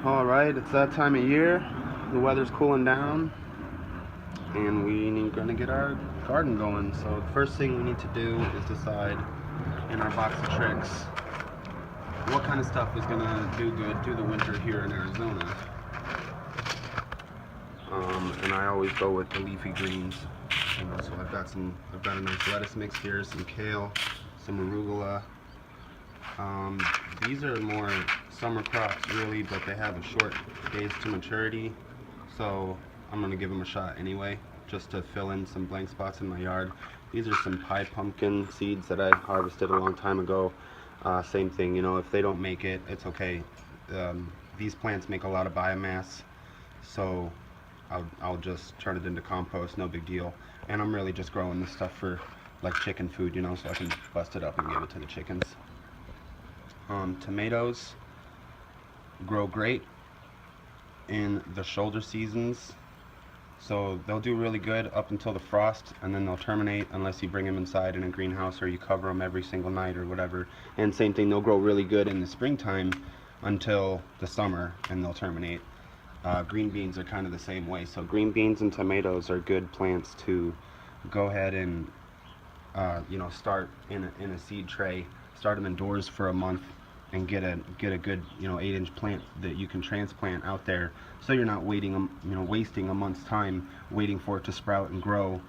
Alright, it's that time of year. The weather's cooling down and we're gonna get our garden going. So the first thing we need to do is decide in our box of tricks what kind of stuff is gonna do good through the winter here in Arizona. And I always go with the leafy greens. So I've got a nice lettuce mix here, some kale, some arugula. These are more summer crops really, but they have a short days to maturity, so I'm going to give them a shot anyway, just to fill in some blank spots in my yard. These are some pie pumpkin seeds that I harvested a long time ago. Same thing, if they don't make it, it's okay. These plants make a lot of biomass, so I'll just turn it into compost, no big deal. And I'm really just growing this stuff for like chicken food, so I can bust it up and give it to the chickens. Tomatoes grow great in the shoulder seasons, so they'll do really good up until the frost, and then they'll terminate unless you bring them inside in a greenhouse or you cover them every single night or whatever. And same thing, they'll grow really good in the springtime until the summer, and they'll terminate. Green beans are kind of the same way, so green beans and tomatoes are good plants to go ahead and start in a seed tray. Start them indoors for a month and get a good 8-inch plant that you can transplant out there, so you're not wasting a month's time waiting for it to sprout and grow,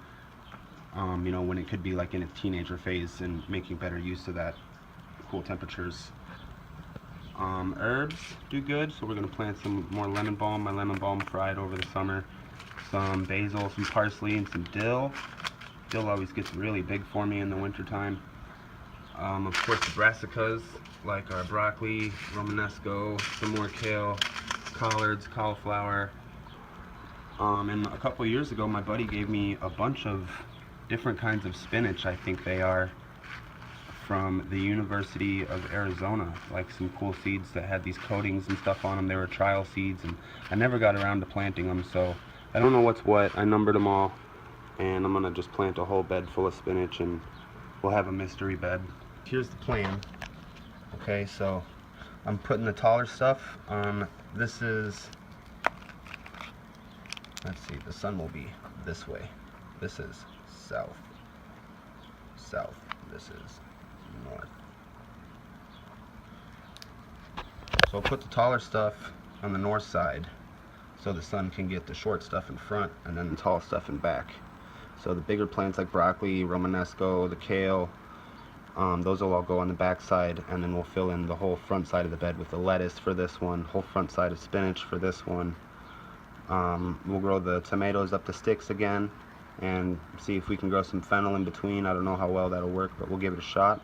when it could be like in a teenager phase, and making better use of that cool temperatures. Herbs do good, so we're going to plant some more lemon balm. My lemon balm fried over the summer. Some basil, some parsley, and some dill. Dill always gets really big for me in the winter time. Of course, the brassicas, like our broccoli, romanesco, some more kale, collards, cauliflower. And a couple years ago, my buddy gave me a bunch of different kinds of spinach, I think they are, from the University of Arizona, like some cool seeds that had these coatings and stuff on them. They were trial seeds, and I never got around to planting them, so I don't know what's what. I numbered them all, and I'm gonna just plant a whole bed full of spinach, and we'll have a mystery bed. Here's the plan. Okay, so I'm putting the taller stuff on. This is, let's see, the sun will be this way. This is south. This is north. So I'll put the taller stuff on the north side so the sun can get the short stuff in front and then the tall stuff in back. So the bigger plants like broccoli, romanesco, the kale, those will all go on the back side, and then we'll fill in the whole front side of the bed with the lettuce for this one, whole front side of spinach for this one. We'll grow the tomatoes up the sticks again and see if we can grow some fennel in between. I don't know how well that'll work, but we'll give it a shot.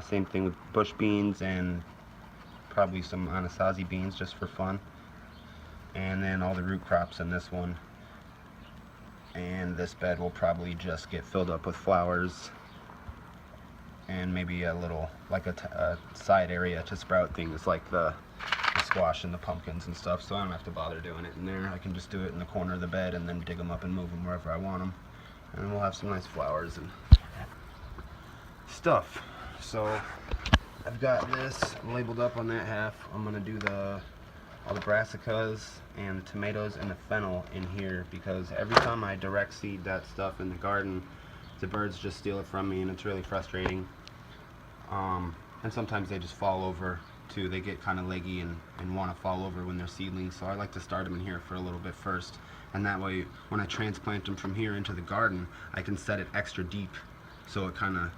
Same thing with bush beans and probably some anasazi beans just for fun. And then all the root crops in this one. And this bed will probably just get filled up with flowers and maybe a little, like a side area to sprout things like the squash and the pumpkins and stuff, so I don't have to bother doing it in there. I can just do it in the corner of the bed and then dig them up and move them wherever I want them. And then we'll have some nice flowers and stuff. So I've got this labeled up on that half. I'm going to do all the brassicas and the tomatoes and the fennel in here, because every time I direct seed that stuff in the garden, the birds just steal it from me, and it's really frustrating. And sometimes they just fall over too. They get kind of leggy and want to fall over when they're seedlings, so I like to start them in here for a little bit first, and that way when I transplant them from here into the garden, I can set it extra deep, so it kind of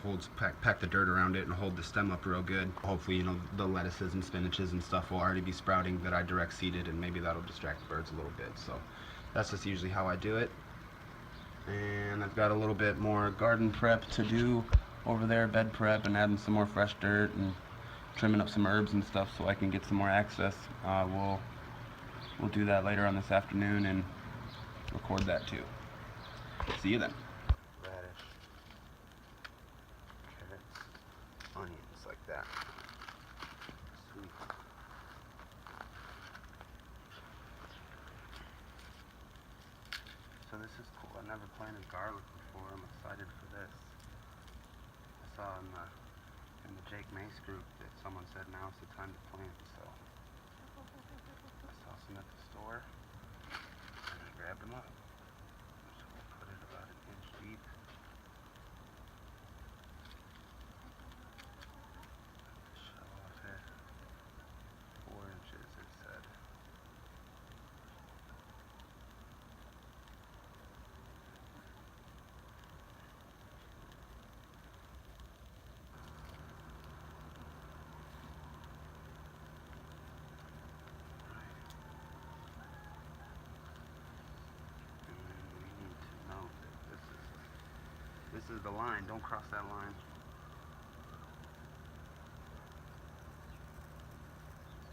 holds, pack the dirt around it and hold the stem up real good. Hopefully the lettuces and spinaches and stuff will already be sprouting that I direct seeded, and maybe that'll distract the birds a little bit. So that's just usually how I do it. And I've got a little bit more garden prep to do over there, bed prep, and adding some more fresh dirt and trimming up some herbs and stuff so I can get some more access. We'll do that later on this afternoon and record that too. See you then. Radish, carrots, onions like that. Sweet. So this is cool. I've never planted garlic before. I'm excited for this. I saw in the Jake Mace group that someone said now's the time to plant, so This is the line. Don't cross that line.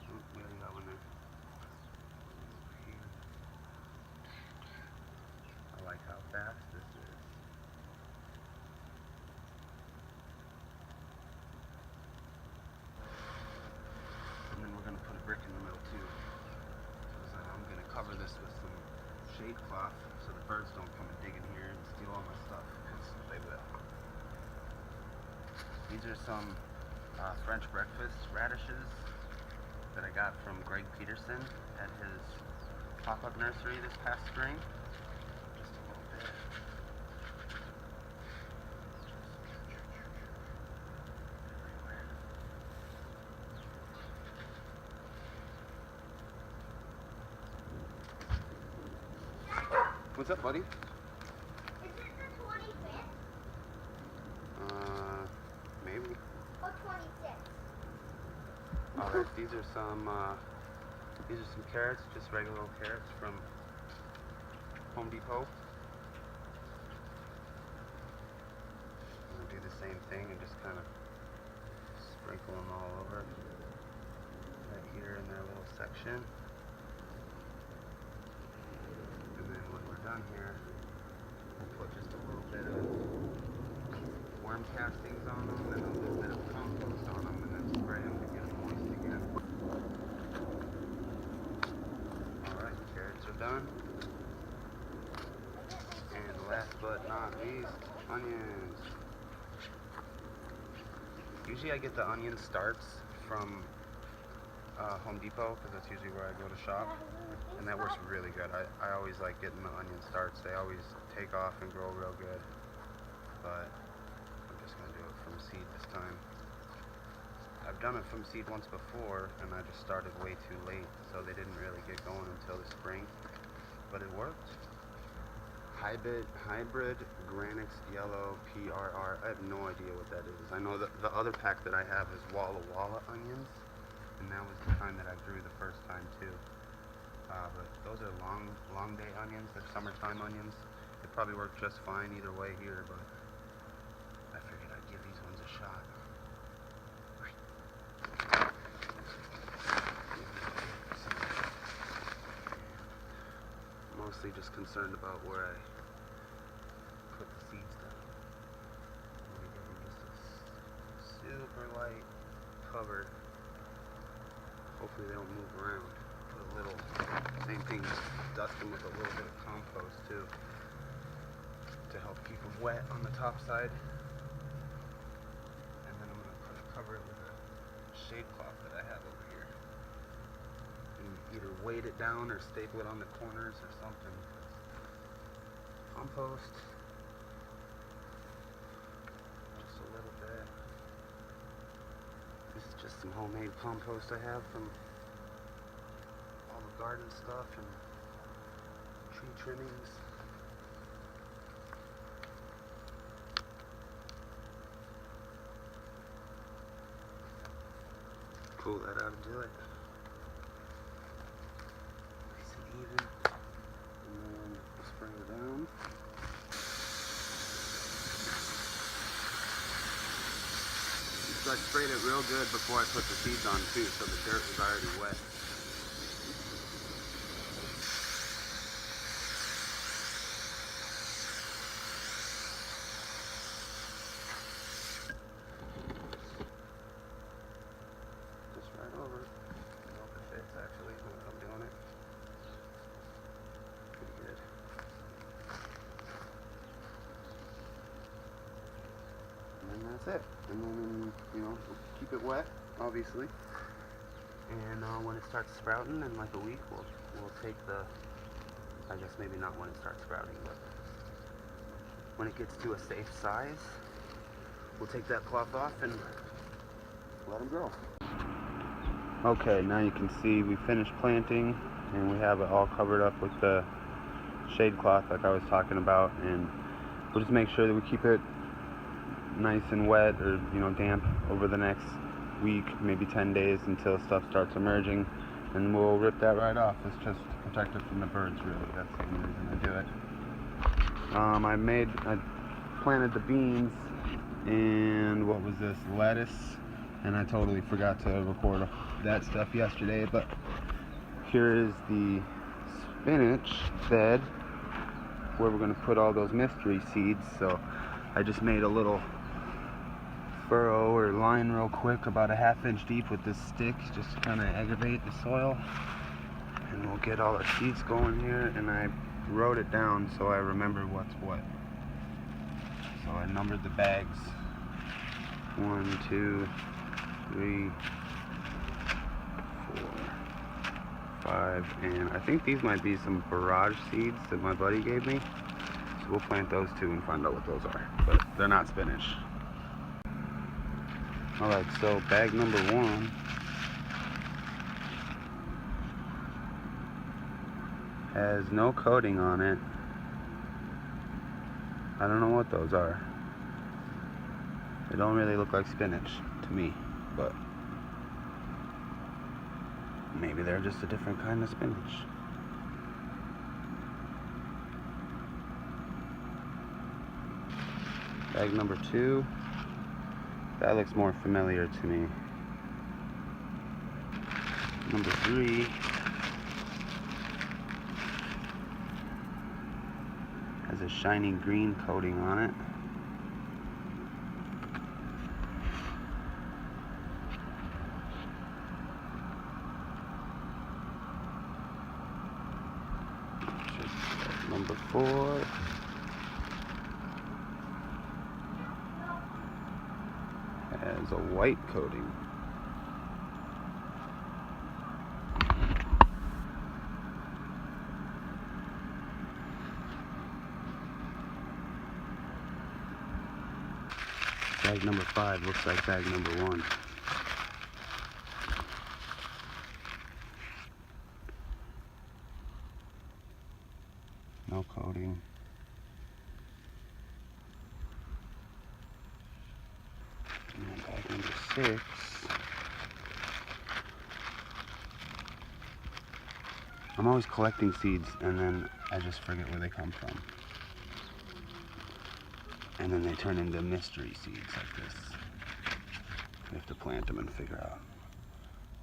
Oh, we already got one there. I like how fast this is. And then we're going to put a brick in the middle too. So I'm going to cover this with some shade cloth so the birds don't come and dig in here and steal all my stuff, because they will. These are some French breakfast radishes that I got from Greg Peterson at his pop-up nursery this past spring. Just a little bit. What's up, buddy? Is it the 25th? Maybe. Or 26th? Alright, these are some carrots, just regular old carrots from Home Depot. I'm gonna do the same thing and just kind of sprinkle them all over right here in their little section. And then when we're done here, we'll put just a little bit of worm castings on them and a little bit of compost on them, and then spray them to get them moist again. Alright, carrots are done. And last but not least, onions. Usually I get the onion starts from Home Depot, because that's usually where I go to shop, and that works really good. I always like getting the onion starts. They always take off and grow real good, but I'm just going to do it from seed this time. I've done it from seed once before, and I just started way too late, so they didn't really get going until the spring, but it worked. Hybrid Granix Yellow PRR. I have no idea what that is. I know that the other pack that I have is Walla Walla onions, and that was the kind that I grew the first time too. But those are long day onions. They're summertime onions. They probably work just fine either way here, but I figured I'd give these ones a shot. Mostly just concerned about where I put the seeds down. I'm gonna give them just a super light cover. Hopefully they don't move around. Put a little, same thing, just dust them with a little bit of compost too, to help keep them wet on the top side. And then I'm gonna cover it with a shade cloth that I have over here. And either weight it down or staple it on the corners or something. Compost. Just a little bit. This is just some homemade compost I have from all the garden stuff and tree trimmings. Pull that out and do it. Nice and even. And then spray it down. So I sprayed it real good before I put the seeds on too, so the dirt was already wet. Just right over it. I don't know if it fits actually, now that I'm doing it. Pretty good. And then that's it. And then, we'll keep it wet, obviously. And when it starts sprouting in like a week, we'll take the, I guess maybe not when it starts sprouting, but when it gets to a safe size, we'll take that cloth off and let them grow. Okay, now you can see we finished planting, and we have it all covered up with the shade cloth like I was talking about, and we'll just make sure that we keep it nice and wet or damp over the next week, maybe 10 days, until stuff starts emerging, and we'll rip that right off. It's just to protect it from the birds, really. That's the only reason I do it. I planted the beans and what was this, lettuce, and I totally forgot to record that stuff yesterday, but here is the spinach bed where we're going to put all those mystery seeds. So I just made a little furrow or line real quick, about a 1/2 inch deep with this stick, just to kind of aggravate the soil, and we'll get all our seeds going here. And I wrote it down so I remember what's what. So I numbered the bags: 1, 2, 3, 4, 5, and I think these might be some barrage seeds that my buddy gave me. So we'll plant those too and find out what those are, but they're not spinach. Alright, so bag number 1 has no coating on it. I don't know what those are. They don't really look like spinach to me, but maybe they're just a different kind of spinach. Bag number 2. That looks more familiar to me. Number 3 has a shiny green coating on it. Number 4 has a white coating. Bag number 5 looks like bag number 1. No coating. And bag number 6 I'm always collecting seeds and then I just forget where they come from. And then they turn into mystery seeds like this. We have to plant them and figure out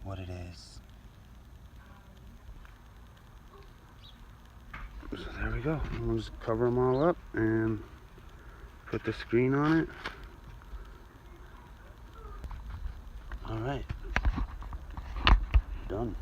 what it is. So there we go. We'll just cover them all up and put the screen on it. All right, done.